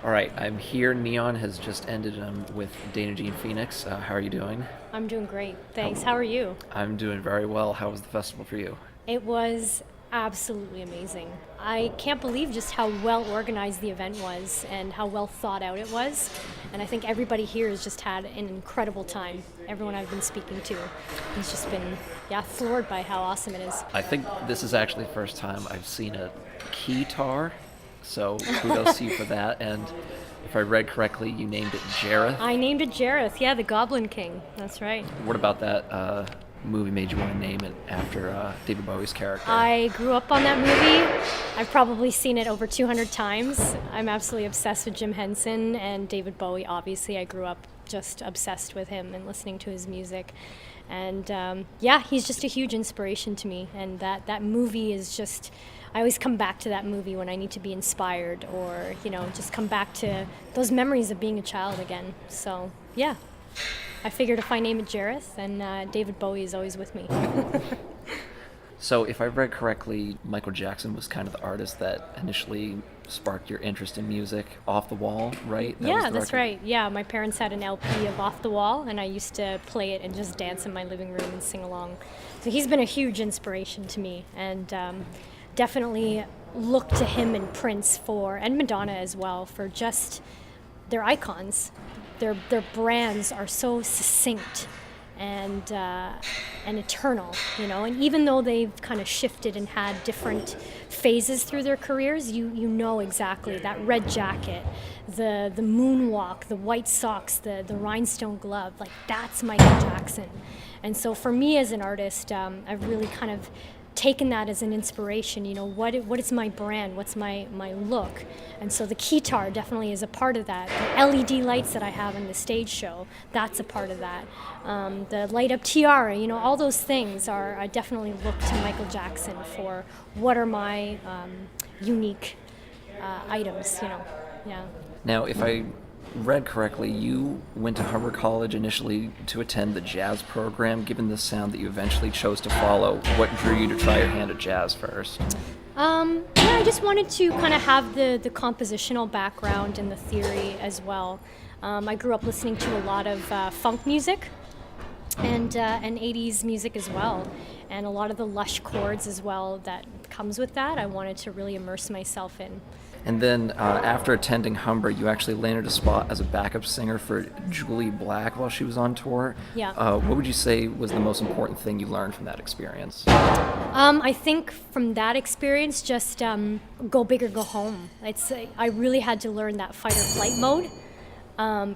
All right, I'm here. Neon has just ended with Dana Jean Phoenix. How are you doing? I'm doing great. Thanks. How, How are you? I'm doing very well. How was the festival for you? It was absolutely amazing. I can't believe just how well organized the event was and how well thought out it was. And I think everybody here has just had an incredible time. Everyone I've been speaking to has just been, yeah, floored by how awesome it is. I think this is actually the first time I've seen a keytar, so kudos to you for that. And if I read correctly, you named it Jareth. I named it Jareth, yeah, the Goblin King. That's right. What about that movie made you want to name it after David Bowie's character? I grew up on that movie. I've probably seen it over 200 times. I'm absolutely obsessed with Jim Henson and David Bowie, obviously. I grew up just obsessed with him and listening to his music. And yeah, he's just a huge inspiration to me. And that movie is just, I always come back to that movie when I need to be inspired or, just come back to those memories of being a child again. So yeah, I figured if I name it Jareth, then David Bowie is always with me. So, if I read correctly, Michael Jackson was kind of the artist that initially sparked your interest in music. Off the Wall, right? Yeah, that's right. Yeah, my parents had an LP of Off the Wall, and I used to play it and just dance in my living room and sing along. So he's been a huge inspiration to me, and definitely look to him and Prince and Madonna as well, for just their icons. Their brands are so succinct and eternal, And even though they've kind of shifted and had different phases through their careers, you know exactly that red jacket, the moonwalk, the white socks, the rhinestone glove. Like that's Michael Jackson. And so for me as an artist, I've really kind of taken that as an inspiration. What is my brand? What's my look? And so the keytar definitely is a part of that. The LED lights that I have in the stage show, that's a part of that. The light up tiara, all those things I definitely look to Michael Jackson for what are my unique items, yeah. Now, if I read correctly, you went to Humber College initially to attend the jazz program. Given the sound that you eventually chose to follow, what drew you to try your hand at jazz first? Yeah, I just wanted to kind of have the compositional background and the theory as well. I grew up listening to a lot of funk music and 80s music as well, and a lot of the lush chords as well that comes with that. I wanted to really immerse myself in. And then after attending Humber, you actually landed a spot as a backup singer for Julie Black while she was on tour. Yeah. What would you say was the most important thing you learned from that experience? I think from that experience, just go big or go home. I really had to learn that fight or flight mode.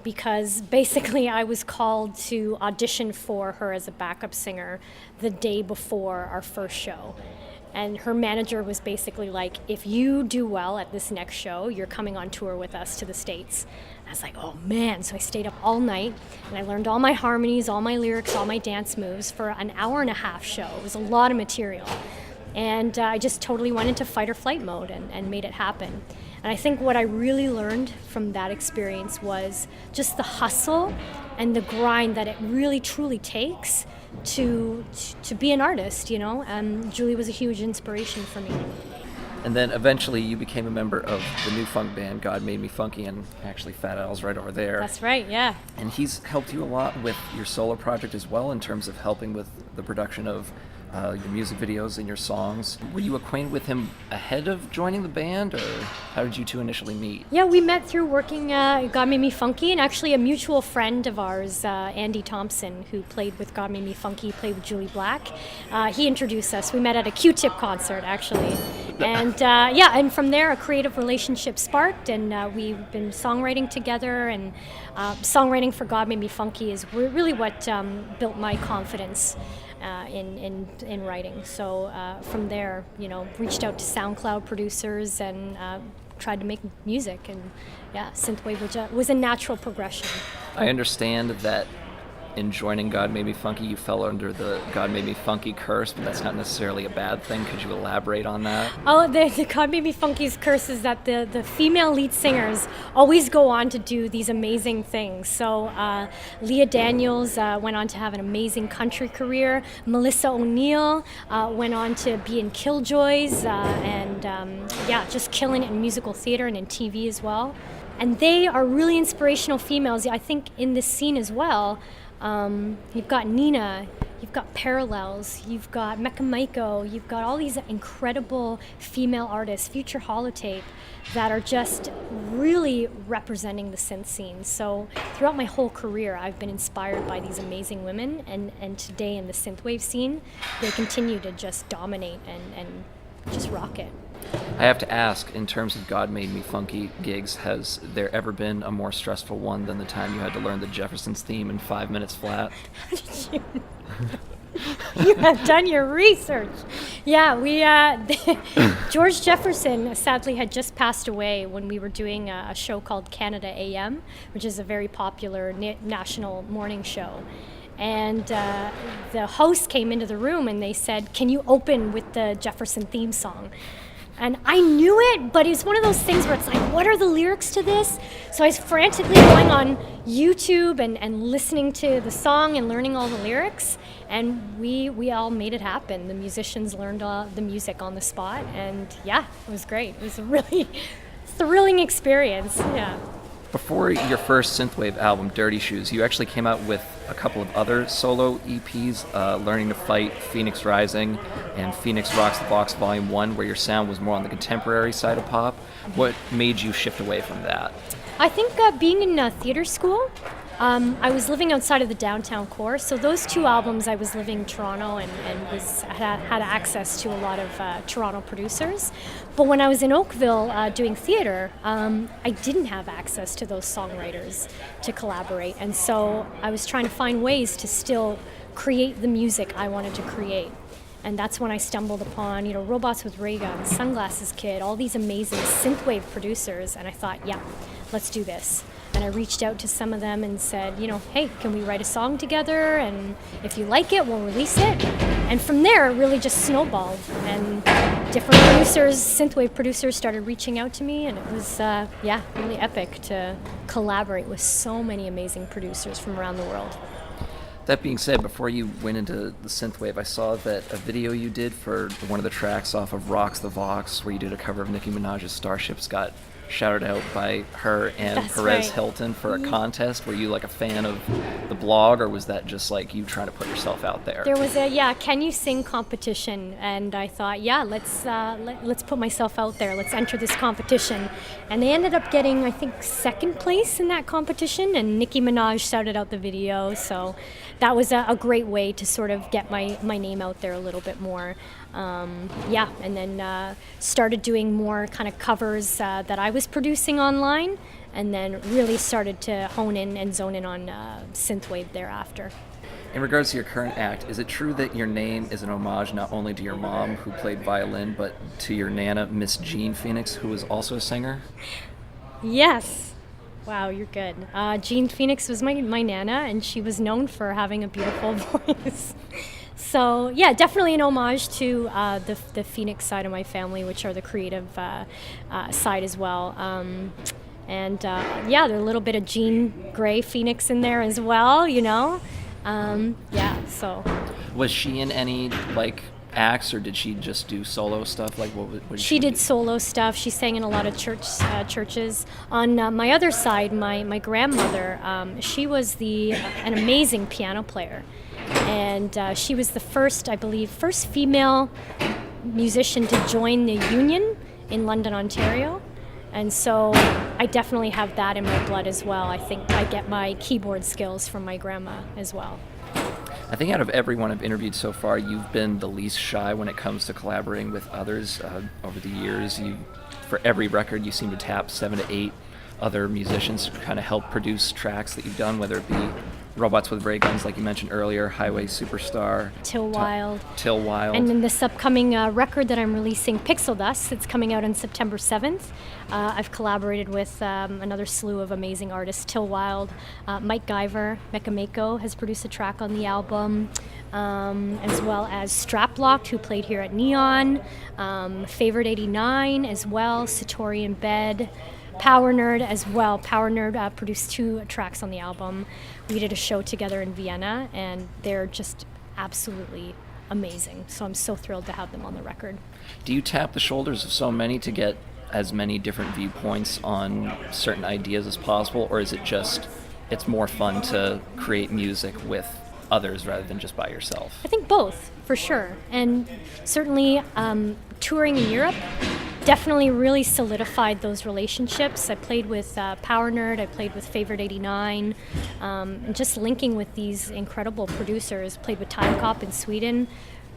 Because basically I was called to audition for her as a backup singer the day before our first show. And her manager was basically like, if you do well at this next show, you're coming on tour with us to the States. I was like, oh man. So I stayed up all night and I learned all my harmonies, all my lyrics, all my dance moves for an hour and a half show. It was a lot of material. And I just totally went into fight or flight mode and made it happen. And I think what I really learned from that experience was just the hustle and the grind that it really truly takes to be an artist, Julie was a huge inspiration for me. And then eventually you became a member of the new funk band, God Made Me Funky, and actually Fat Al's right over there. That's right, yeah. And he's helped you a lot with your solo project as well in terms of helping with the production of your music videos and your songs. Were you acquainted with him ahead of joining the band, or how did you two initially meet? Yeah, we met through working God Made Me Funky, and actually a mutual friend of ours, Andy Thompson, who played with God Made Me Funky, played with Julie Black. He introduced us. We met at a Q-Tip concert, actually. And and from there a creative relationship sparked, and we've been songwriting together, and songwriting for God Made Me Funky is really what built my confidence in writing. So from there, reached out to SoundCloud producers and tried to make music, and yeah, synthwave was a natural progression. I understand that in joining God Made Me Funky, you fell under the God Made Me Funky curse, but that's not necessarily a bad thing. Could you elaborate on that? Oh, the God Made Me Funky's curse is that the female lead singers always go on to do these amazing things. So Leah Daniels went on to have an amazing country career. Melissa O'Neill went on to be in Killjoys, and just killing it in musical theater and in TV as well. And they are really inspirational females, I think, in this scene as well. You've got Nina, you've got Parallels, you've got Mecha Maiko, you've got all these incredible female artists, Future Holotape, that are just really representing the synth scene. So throughout my whole career, I've been inspired by these amazing women, and today in the synthwave scene, they continue to just dominate and just rock it. I have to ask, in terms of God Made Me Funky gigs, has there ever been a more stressful one than the time you had to learn the Jeffersons theme in 5 minutes flat? You have done your research. Yeah, George Jefferson sadly had just passed away when we were doing a show called Canada AM, which is a very popular national morning show. And the host came into the room and they said, "Can you open with the Jefferson theme song?" And I knew it, but it's one of those things where it's like, what are the lyrics to this? So I was frantically going on YouTube and listening to the song and learning all the lyrics. And we all made it happen. The musicians learned the music on the spot. And yeah, it was great. It was a really thrilling experience. Yeah. Before your first synthwave album, Dirty Shoes, you actually came out with a couple of other solo EPs, Learning to Fight, Phoenix Rising, and Phoenix Rocks the Box Volume 1, where your sound was more on the contemporary side of pop. What made you shift away from that? I think being in theater school, I was living outside of the downtown core, so those two albums I was living in Toronto and had access to a lot of Toronto producers. But when I was in Oakville doing theater, I didn't have access to those songwriters to collaborate, and so I was trying to find ways to still create the music I wanted to create. And that's when I stumbled upon, Robots with Ray Guns, Sunglasses Kid, all these amazing synthwave producers, and I thought, yeah, let's do this. And I reached out to some of them and said, hey, can we write a song together? And if you like it, we'll release it. And from there, it really just snowballed. And different producers, synthwave producers, started reaching out to me, and it was, really epic to collaborate with so many amazing producers from around the world. That being said, before you went into the synthwave, I saw that a video you did for one of the tracks off of Rocks the Vox, where you did a cover of Nicki Minaj's Starships, got shouted out by her and That's Perez right. Hilton for a contest. Were you like a fan of the blog, or was that just like you trying to put yourself out there? There was a Can You Sing competition, and I thought, let's put myself out there. Let's enter this competition, and they ended up getting, I think, second place in that competition. And Nicki Minaj shouted out the video, so that was a great way to sort of get my name out there a little bit more. And then started doing more kind of covers that I was producing online, and then really started to hone in and zone in on synthwave thereafter. In regards to your current act, is it true that your name is an homage not only to your mom, who played violin, but to your nana, Miss Jean Phoenix, who was also a singer? Yes. Wow, you're good. Jean Phoenix was my nana, and she was known for having a beautiful voice. So yeah, definitely an homage to the Phoenix side of my family, which are the creative side as well. There's a little bit of Jean Grey Phoenix in there as well, So. Was she in any acts, or did she just do solo stuff? What did she did solo stuff. She sang in a lot of churches. On my other side, my grandmother, she was an amazing piano player. And she was the first female musician to join the union in London, Ontario. And so I definitely have that in my blood as well. I think I get my keyboard skills from my grandma as well. I think out of everyone I've interviewed so far, you've been the least shy when it comes to collaborating with others. Over the years, for every record, you seem to tap 7 to 8 other musicians to kind of help produce tracks that you've done, whether it be Robots with Ray Guns, like you mentioned earlier, Highway Superstar, Till Wild. And then this upcoming record that I'm releasing, Pixel Dust, it's coming out on September 7th. I've collaborated with another slew of amazing artists, Till Wild, Mike Guyver, Mecha Maiko has produced a track on the album, as well as Straplocked, who played here at Neon, Favorite 89 as well, Satori in Bed, Power Nerd as well. Power Nerd produced 2 tracks on the album. We did a show together in Vienna, and they're just absolutely amazing. So I'm so thrilled to have them on the record. Do you tap the shoulders of so many to get as many different viewpoints on certain ideas as possible, or is it just it's more fun to create music with others rather than just by yourself? I think both, for sure. And certainly touring in Europe definitely really solidified those relationships. I played with Power Nerd, I played with Favorite 89, and just linking with these incredible producers, played with Time Cop in Sweden,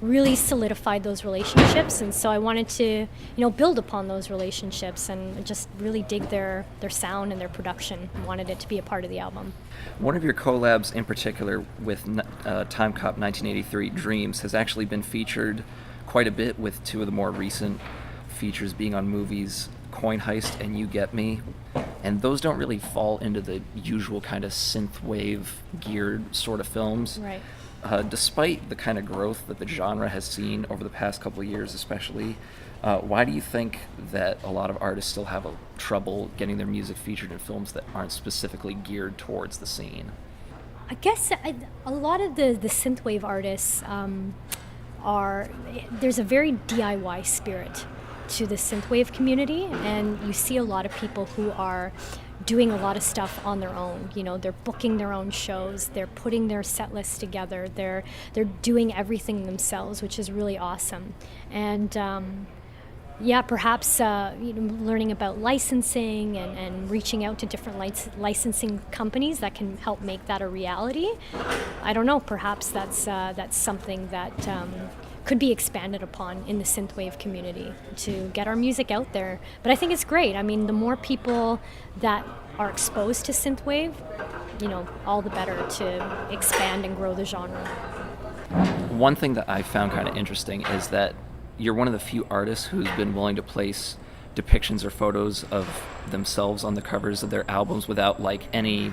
really solidified those relationships. And so I wanted to, build upon those relationships and just really dig their sound and their production. I wanted it to be a part of the album. One of your collabs in particular with Time Cop 1983, Dreams, has actually been featured quite a bit, with two of the more recent features being on movies, Coin Heist and You Get Me. And those don't really fall into the usual kind of synthwave geared sort of films. Right. Despite the kind of growth that the genre has seen over the past couple of years especially, why do you think that a lot of artists still have trouble getting their music featured in films that aren't specifically geared towards the scene? I guess a lot of the synthwave artists there's a very DIY spirit to the synthwave community, and you see a lot of people who are doing a lot of stuff on their own. They're booking their own shows, they're putting their set lists together, they're doing everything themselves, which is really awesome. And perhaps learning about licensing and reaching out to different licensing companies that can help make that a reality. I don't know, perhaps that's something that could be expanded upon in the synthwave community to get our music out there. But I think it's great. I mean, the more people that are exposed to synthwave, all the better to expand and grow the genre. One thing that I found kind of interesting is that you're one of the few artists who's been willing to place depictions or photos of themselves on the covers of their albums without any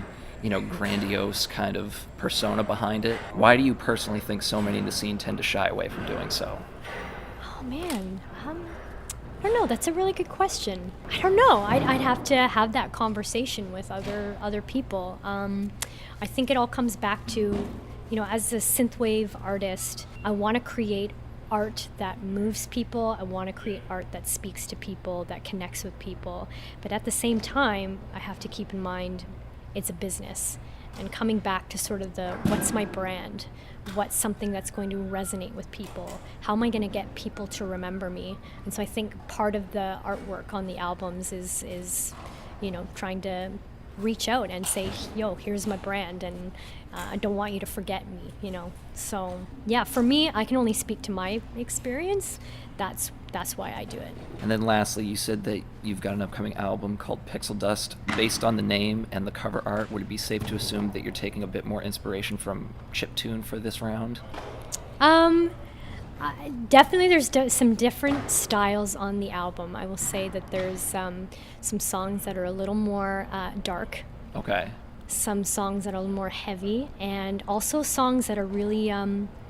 grandiose kind of persona behind it. Why do you personally think so many in the scene tend to shy away from doing so? Oh man, I don't know. That's a really good question. I don't know. I'd have to have that conversation with other people. I think it all comes back to, as a synthwave artist, I want to create art that moves people. I want to create art that speaks to people, that connects with people. But at the same time, I have to keep in mind it's a business. And coming back to sort of what's my brand? What's something that's going to resonate with people? How am I going to get people to remember me? And so I think part of the artwork on the albums is trying to reach out and say, yo, here's my brand, and I don't want you to forget me, So yeah, for me, I can only speak to my experience. That's why I do it. And then lastly, you said that you've got an upcoming album called Pixel Dust. Based on the name and the cover art, would it be safe to assume that you're taking a bit more inspiration from chiptune for this round? Definitely there's some different styles on the album. I will say that there's some songs that are a little more dark. Okay. Some songs that are a little more heavy, and also songs that are really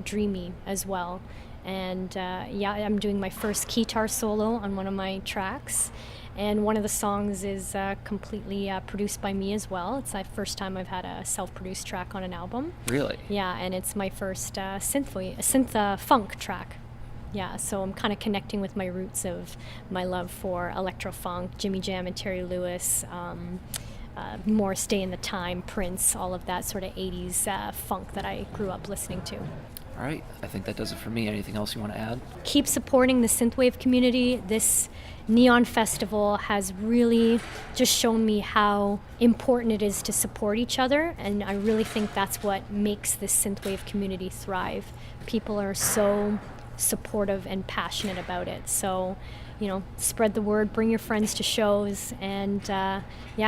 dreamy as well. And I'm doing my first guitar solo on one of my tracks, and one of the songs is completely produced by me as well. It's the first time I've had a self-produced track on an album. Really? Yeah, and it's my first synth funk track. Yeah, so I'm kind of connecting with my roots of my love for electro-funk, Jimmy Jam and Terry Lewis, more Stay in the Time, Prince, all of that sort of 80s funk that I grew up listening to. All right, I think that does it for me. Anything else you want to add? Keep supporting the synthwave community. This Neon Festival has really just shown me how important it is to support each other, and I really think that's what makes this synthwave community thrive. People are so supportive and passionate about it. So, spread the word, bring your friends to shows, and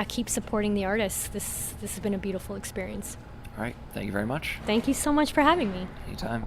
keep supporting the artists. This has been a beautiful experience. All right, thank you very much. Thank you so much for having me. Anytime.